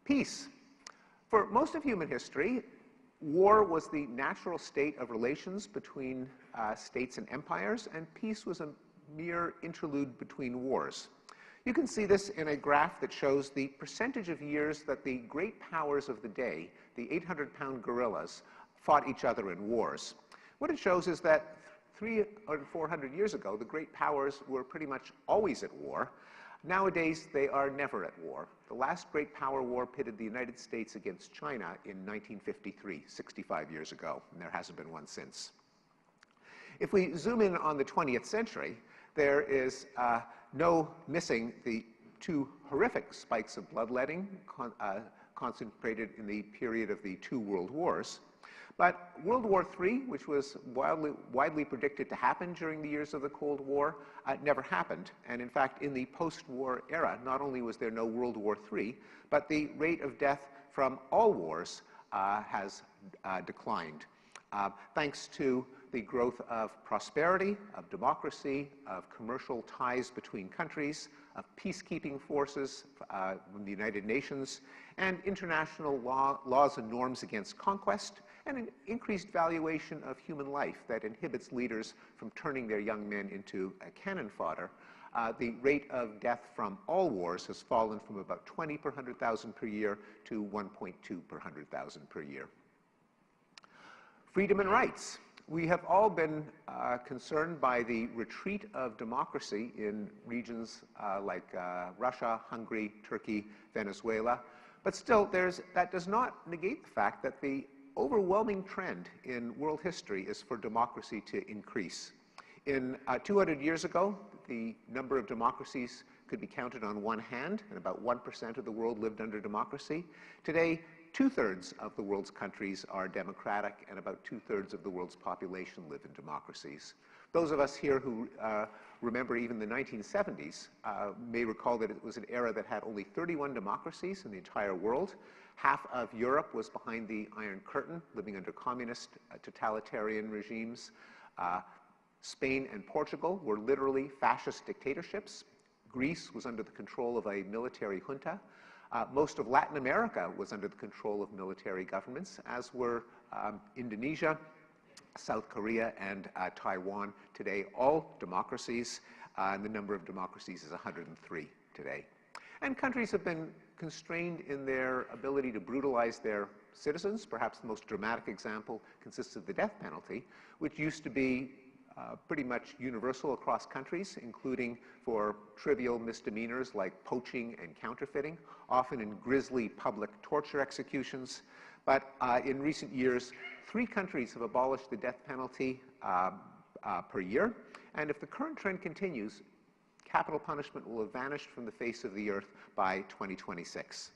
Peace. For most of human history, war was the natural state of relations between states and empires, and peace was a mere interlude between wars. You can see this in a graph that shows the percentage of years that the great powers of the day, the 800-pound gorillas, fought each other in wars. What it shows is that 300 or 400 years ago, the great powers were pretty much always at war. Nowadays, they are never at war. The last great power war pitted the United States against China in 1953, 65 years ago, and there hasn't been one since. If we zoom in on the 20th century, there is no missing the two horrific spikes of bloodletting concentrated in the period of the two world wars. But World War III, which was widely predicted to happen during the years of the Cold War, never happened. And in fact, in the post-war era, not only was there no World War III, but the rate of death from all wars has declined, thanks to the growth of prosperity, of democracy, of commercial ties between countries, of peacekeeping forces from the United Nations, and international laws and norms against conquest, and an increased valuation of human life that inhibits leaders from turning their young men into cannon fodder. The rate of death from all wars has fallen from about 20 per 100,000 per year to 1.2 per 100,000 per year. Freedom and rights. We have all been concerned by the retreat of democracy in regions like Russia, Hungary, Turkey, Venezuela. But still, that does not negate the fact that the overwhelming trend in world history is for democracy to increase. 200 years ago, the number of democracies could be counted on one hand, and about 1% of the world lived under democracy. Today, 2/3 of the world's countries are democratic, and about 2/3 of the world's population live in democracies. Those of us here who remember even the 1970s may recall that it was an era that had only 31 democracies in the entire world. Half of Europe was behind the Iron Curtain, living under communist totalitarian regimes. Spain and Portugal were literally fascist dictatorships. Greece was under the control of a military junta. Most of Latin America was under the control of military governments, as were Indonesia, South Korea, and Taiwan. Today, all democracies, and the number of democracies is 103 today. And countries have been constrained in their ability to brutalize their citizens. Perhaps the most dramatic example consists of the death penalty, which used to be pretty much universal across countries, including for trivial misdemeanors like poaching and counterfeiting, often in grisly public torture executions. But in recent years, 3 countries have abolished the death penalty per year. And if the current trend continues, capital punishment will have vanished from the face of the earth by 2026.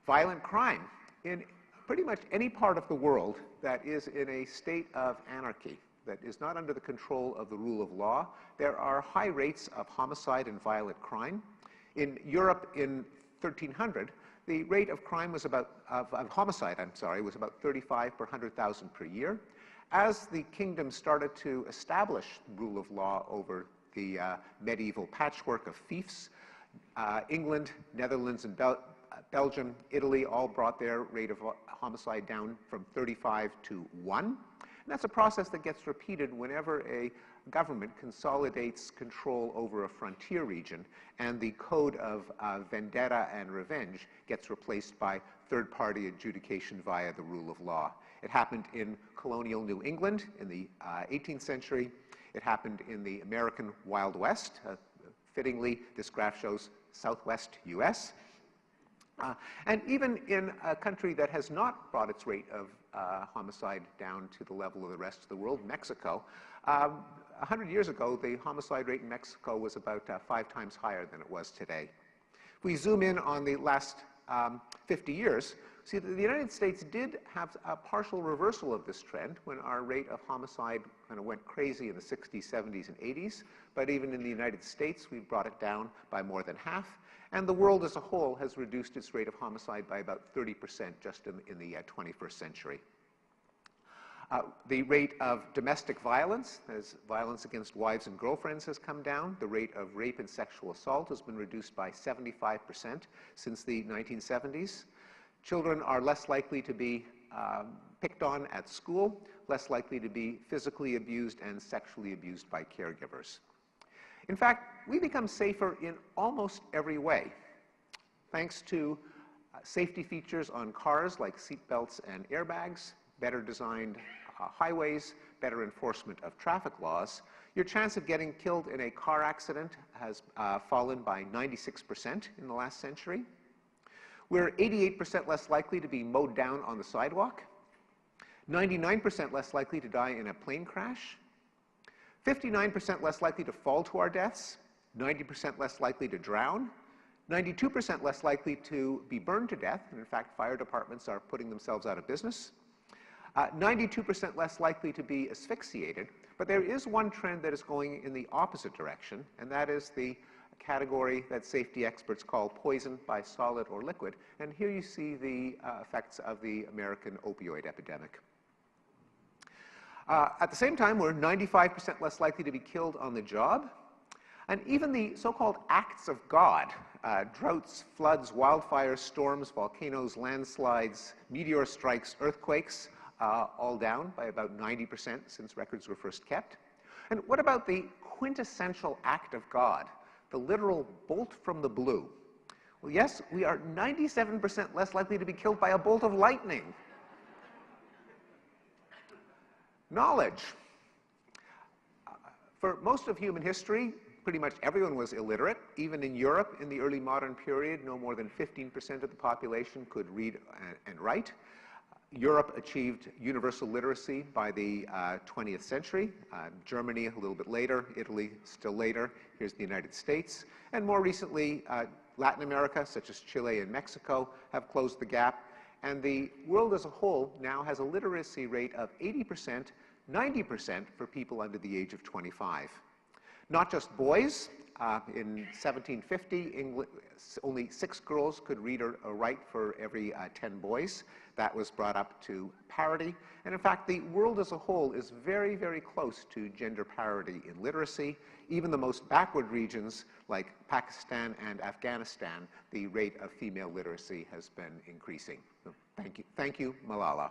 Violent crime. In pretty much any part of the world that is in a state of anarchy, that is not under the control of the rule of law, there are high rates of homicide and violent crime. In Europe in 1300, the rate of crime was of homicide, was about 35 per 100,000 per year. As the kingdom started to establish rule of law over the medieval patchwork of fiefs, England, Netherlands, and Belgium, Italy all brought their rate of homicide down from 35 to 1. And that's a process that gets repeated whenever a government consolidates control over a frontier region and the code of vendetta and revenge gets replaced by third-party adjudication via the rule of law. It happened in colonial New England in the 18th century. It happened in the American Wild West. Fittingly, this graph shows Southwest US. And even in a country that has not brought its rate of homicide down to the level of the rest of the world, Mexico, 100 years ago, the homicide rate in Mexico was about 5 times higher than it was today. If we zoom in on the last 50 years, see that the United States did have a partial reversal of this trend when our rate of homicide kind of went crazy in the 60s, 70s, and 80s. But even in the United States, we brought it down by more than half. And the world as a whole has reduced its rate of homicide by about 30% just in the 21st century. The rate of domestic violence, as violence against wives and girlfriends has come down. The rate of rape and sexual assault has been reduced by 75% since the 1970s. Children are less likely to be picked on at school, less likely to be physically abused and sexually abused by caregivers. In fact, we become safer in almost every way, thanks to safety features on cars like seat belts and airbags, better designed highways, better enforcement of traffic laws. Your chance of getting killed in a car accident has fallen by 96% in the last century. We're 88% less likely to be mowed down on the sidewalk, 99% less likely to die in a plane crash, 59% less likely to fall to our deaths, 90% less likely to drown, 92% less likely to be burned to death, and in fact, fire departments are putting themselves out of business, 92% less likely to be asphyxiated. But there is one trend that is going in the opposite direction, and that is the category that safety experts call poison by solid or liquid. And here you see the effects of the American opioid epidemic. At the same time, we're 95% less likely to be killed on the job. And even the so-called acts of God, droughts, floods, wildfires, storms, volcanoes, landslides, meteor strikes, earthquakes, all down by about 90% since records were first kept. And what about the quintessential act of God, the literal bolt from the blue? Well, yes, we are 97% less likely to be killed by a bolt of lightning. Knowledge. For most of human history, pretty much everyone was illiterate. Even in Europe, in the early modern period, no more than 15% of the population could read and write. Europe achieved universal literacy by the 20th century. Germany a little bit later, Italy still later. Here's the United States. And more recently, Latin America, such as Chile and Mexico, have closed the gap. And the world as a whole now has a literacy rate of 80%, 90% for people under the age of 25. Not just boys. In 1750, only 6 girls could read or write for every 10 boys. That was brought up to parity. And in fact, the world as a whole is very, very close to gender parity in literacy. Even the most backward regions, like Pakistan and Afghanistan, the rate of female literacy has been increasing. So thank you, Malala.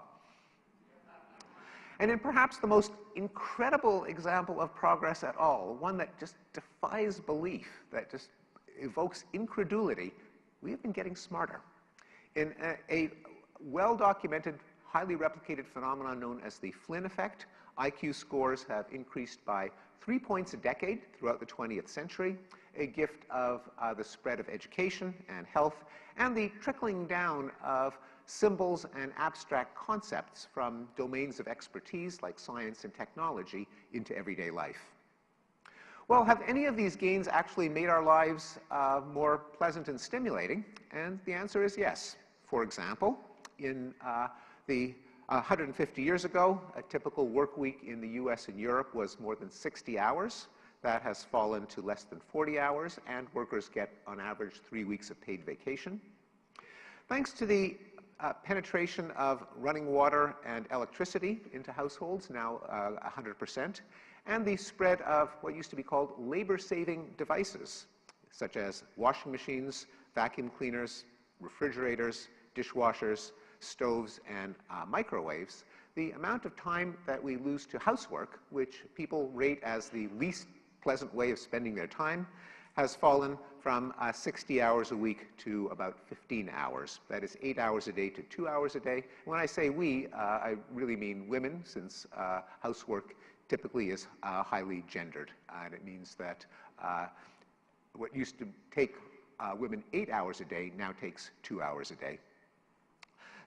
And in perhaps the most incredible example of progress at all, one that just defies belief, that just evokes incredulity, we have been getting smarter. In a well-documented, highly replicated phenomenon known as the Flynn effect, IQ scores have increased by 3 points a decade throughout the 20th century, a gift of the spread of education and health, and the trickling down of symbols and abstract concepts from domains of expertise like science and technology into everyday life. Well, have any of these gains actually made our lives more pleasant and stimulating? And the answer is yes. For example, in the 150 years ago, a typical work week in the US and Europe was more than 60 hours. That has fallen to less than 40 hours, and workers get, on average, 3 weeks of paid vacation. Thanks to the penetration of running water and electricity into households, now 100%, and the spread of what used to be called labor-saving devices, such as washing machines, vacuum cleaners, refrigerators, dishwashers, stoves, and microwaves, the amount of time that we lose to housework, which people rate as the least pleasant way of spending their time, has fallen from 60 hours a week to about 15 hours. That is 8 hours a day to 2 hours a day. When I say we, I really mean women, since housework typically is highly gendered. And it means that what used to take women 8 hours a day now takes 2 hours a day.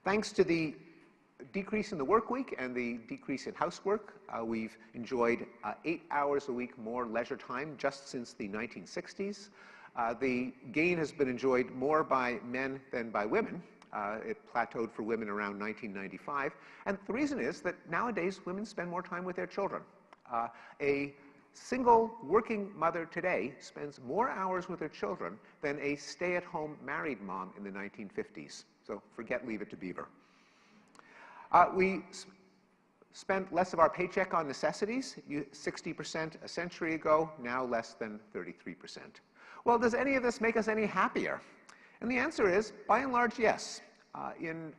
Thanks to the decrease in the work week and the decrease in housework, we've enjoyed 8 hours a week more leisure time just since the 1960s. The gain has been enjoyed more by men than by women. It plateaued for women around 1995. And the reason is that nowadays women spend more time with their children. A single working mother today spends more hours with her children than a stay-at-home married mom in the 1950s. So forget Leave It to Beaver. We spent less of our paycheck on necessities, 60% a century ago, now less than 33%. Well, does any of this make us any happier? And the answer is, by and large, yes. In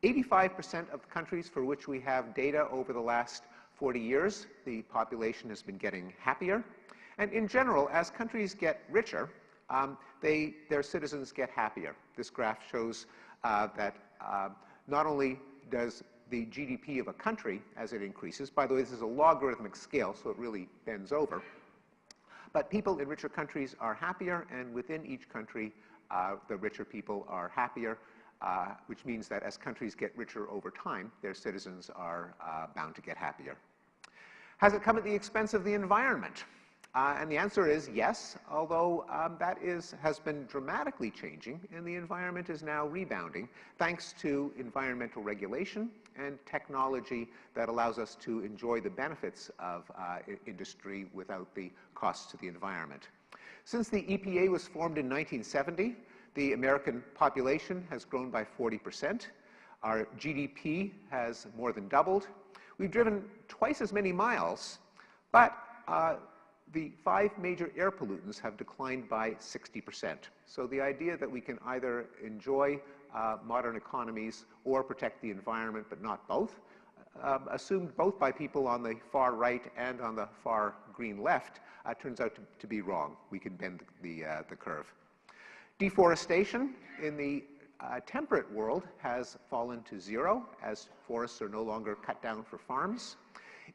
85% of the countries for which we have data over the last 40 years, the population has been getting happier. And in general, as countries get richer, their citizens get happier. This graph shows that not only does the GDP of a country, as it increases, by the way, this is a logarithmic scale, so it really bends over, but people in richer countries are happier, and within each country, the richer people are happier, which means that as countries get richer over time, their citizens are bound to get happier. Has it come at the expense of the environment? And the answer is yes, although that has been dramatically changing, and the environment is now rebounding thanks to environmental regulation and technology that allows us to enjoy the benefits of industry without the costs to the environment. Since the EPA was formed in 1970, the American population has grown by 40%. Our GDP has more than doubled. We've driven twice as many miles, but the 5 major air pollutants have declined by 60%. So the idea that we can either enjoy modern economies or protect the environment, but not both, assumed both by people on the far right and on the far green left, turns out to be wrong. We can bend the curve. Deforestation in the temperate world has fallen to 0 as forests are no longer cut down for farms.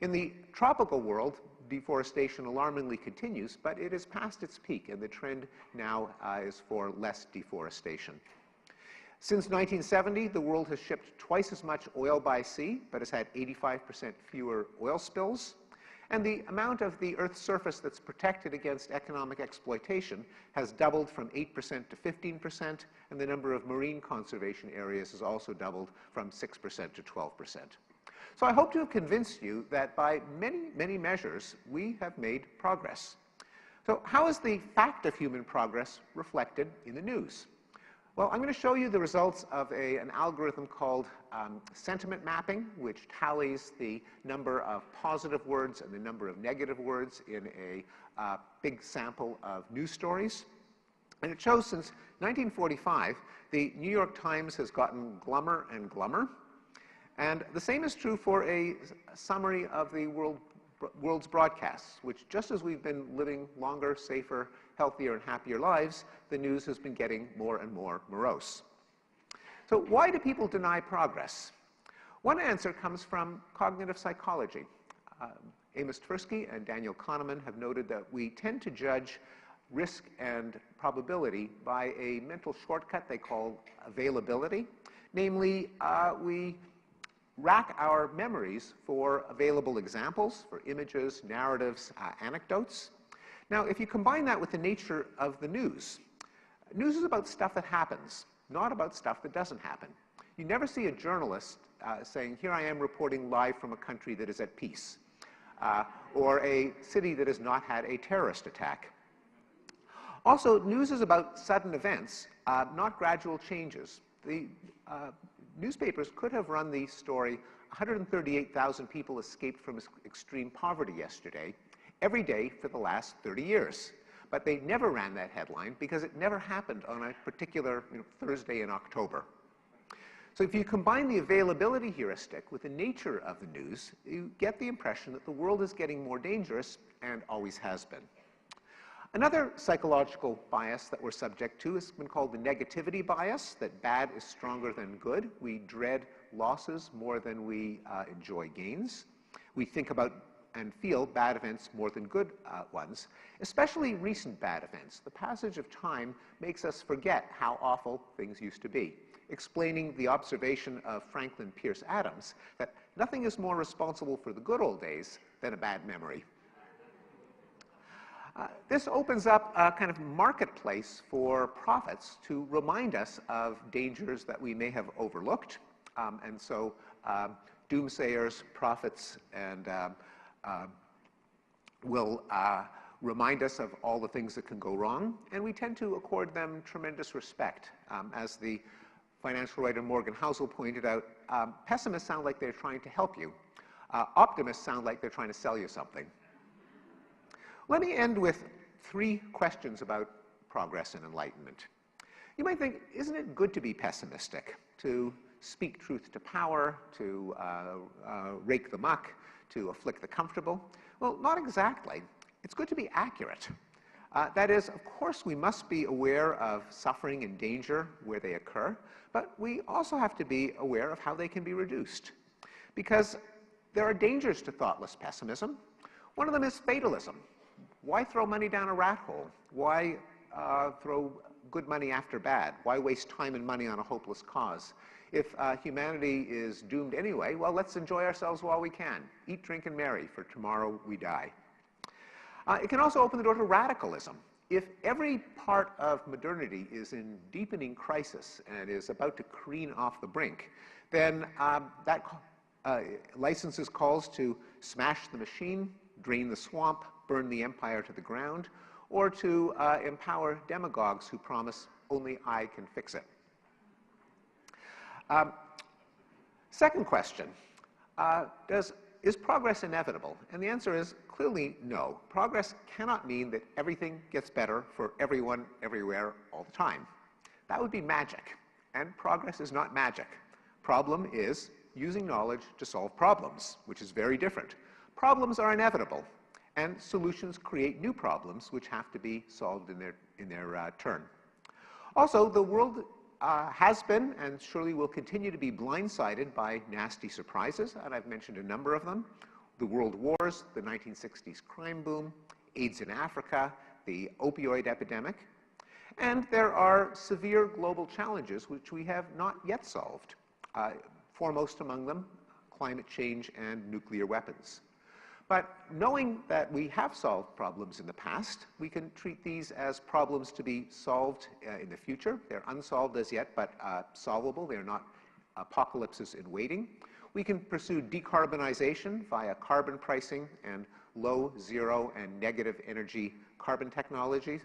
In the tropical world, deforestation alarmingly continues, but it is past its peak, and the trend now is for less deforestation. Since 1970, the world has shipped twice as much oil by sea, but has had 85% fewer oil spills. And the amount of the Earth's surface that's protected against economic exploitation has doubled from 8% to 15%, and the number of marine conservation areas has also doubled from 6% to 12%. So I hope to have convinced you that by many, many measures, we have made progress. So how is the fact of human progress reflected in the news? Well, I'm going to show you the results of an algorithm called sentiment mapping, which tallies the number of positive words and the number of negative words in a big sample of news stories. And it shows since 1945, the New York Times has gotten glummer and glummer. And the same is true for a summary of the world's broadcasts, which just as we've been living longer, safer, healthier, and happier lives, the news has been getting more and more morose. So why do people deny progress? One answer comes from cognitive psychology. Amos Tversky and Daniel Kahneman have noted that we tend to judge risk and probability by a mental shortcut they call availability. Namely, we rack our memories for available examples, for images, narratives, anecdotes. Now, if you combine that with the nature of the news, news is about stuff that happens, not about stuff that doesn't happen. You never see a journalist saying, here I am reporting live from a country that is at peace, or a city that has not had a terrorist attack. Also, news is about sudden events, not gradual changes. The newspapers could have run the story, 138,000 people escaped from extreme poverty yesterday, every day for the last 30 years. But they never ran that headline because it never happened on a particular Thursday in October. So if you combine the availability heuristic with the nature of the news, you get the impression that the world is getting more dangerous and always has been. Another psychological bias that we're subject to has been called the negativity bias, that bad is stronger than good. We dread losses more than we enjoy gains. We think about and feel bad events more than good ones, especially recent bad events. The passage of time makes us forget how awful things used to be, explaining the observation of Franklin Pierce Adams that nothing is more responsible for the good old days than a bad memory. This opens up a kind of marketplace for prophets to remind us of dangers that we may have overlooked. And so doomsayers, prophets, and will remind us of all the things that can go wrong. And we tend to accord them tremendous respect. As the financial writer Morgan Housel pointed out, pessimists sound like they're trying to help you. Optimists sound like they're trying to sell you something. Let me end with 3 questions about progress and enlightenment. You might think, isn't it good to be pessimistic, to speak truth to power, to rake the muck, to afflict the comfortable? Well, not exactly. It's good to be accurate. That is, of course, we must be aware of suffering and danger where they occur, but we also have to be aware of how they can be reduced. Because there are dangers to thoughtless pessimism. One of them is fatalism. Why throw money down a rat hole? Why throw good money after bad? Why waste time and money on a hopeless cause? If humanity is doomed anyway, well, let's enjoy ourselves while we can. Eat, drink, and marry, for tomorrow we die. It can also open the door to radicalism. If every part of modernity is in deepening crisis and is about to careen off the brink, then that licenses calls to smash the machine, drain the swamp, burn the empire to the ground, or to empower demagogues who promise only I can fix it. Second question, is progress inevitable? And the answer is clearly no. Progress cannot mean that everything gets better for everyone, everywhere, all the time. That would be magic, and progress is not magic. Problem is using knowledge to solve problems, which is very different. Problems are inevitable, and solutions create new problems which have to be solved in their turn. Also, the world has been and surely will continue to be blindsided by nasty surprises, and I've mentioned a number of them. The world wars, the 1960s crime boom, AIDS in Africa, the opioid epidemic. And there are severe global challenges which we have not yet solved. Foremost among them, climate change and nuclear weapons. But knowing that we have solved problems in the past, we can treat these as problems to be solved in the future. They're unsolved as yet, but solvable. They're not apocalypses in waiting. We can pursue decarbonization via carbon pricing and low, zero, and negative carbon technology,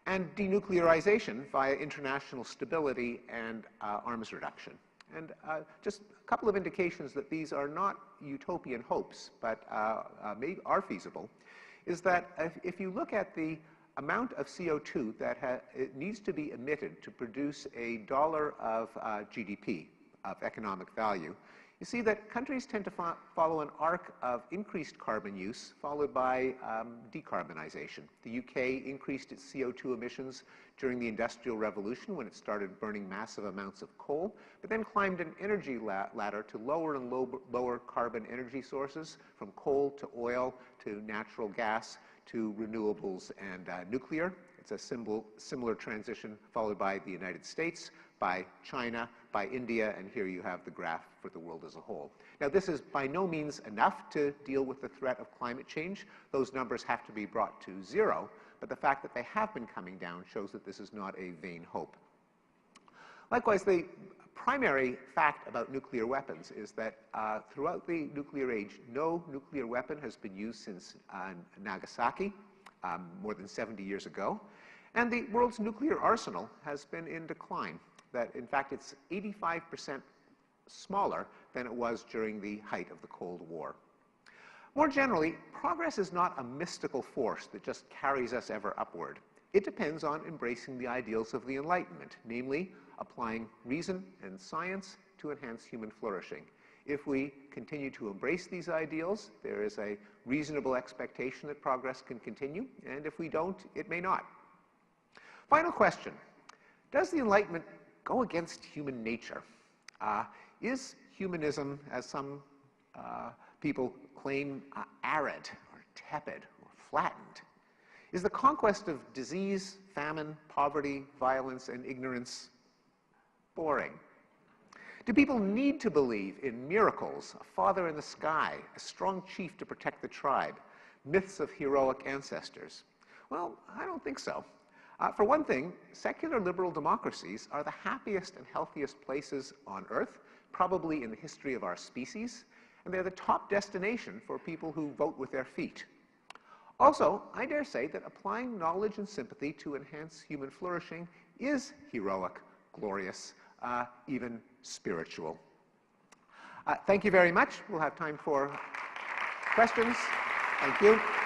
and denuclearization via international stability and arms reduction. And just a couple of indications that these are not utopian hopes, but are feasible, is that if you look at the amount of CO2 that it needs to be emitted to produce $1 of GDP, of economic value, you see that countries tend to follow an arc of increased carbon use followed by decarbonization. The UK increased its CO2 emissions during the Industrial Revolution when it started burning massive amounts of coal, but then climbed an energy ladder to lower and lower carbon energy sources, from coal to oil to natural gas to renewables and nuclear. It's a similar transition followed by the United States, by China, by India, and here you have the graph for the world as a whole. Now, this is by no means enough to deal with the threat of climate change. Those numbers have to be brought to zero, but the fact that they have been coming down shows that this is not a vain hope. Likewise, the primary fact about nuclear weapons is that throughout the nuclear age, no nuclear weapon has been used since Nagasaki, more than 70 years ago, and the world's nuclear arsenal has been in decline. That, in fact, it's 85% smaller than it was during the height of the Cold War. More generally, progress is not a mystical force that just carries us ever upward. It depends on embracing the ideals of the Enlightenment, namely applying reason and science to enhance human flourishing. If we continue to embrace these ideals, there is a reasonable expectation that progress can continue, and if we don't, it may not. Final question. Does the Enlightenment go against human nature? Is humanism, as some people claim, arid or tepid or flattened? Is the conquest of disease, famine, poverty, violence, and ignorance boring? Do people need to believe in miracles, a father in the sky, a strong chief to protect the tribe, myths of heroic ancestors? Well, I don't think so. For one thing, secular liberal democracies are the happiest and healthiest places on Earth, probably in the history of our species, and they're the top destination for people who vote with their feet. Also, I dare say that applying knowledge and sympathy to enhance human flourishing is heroic, glorious, even spiritual. Thank you very much. We'll have time for questions. Thank you.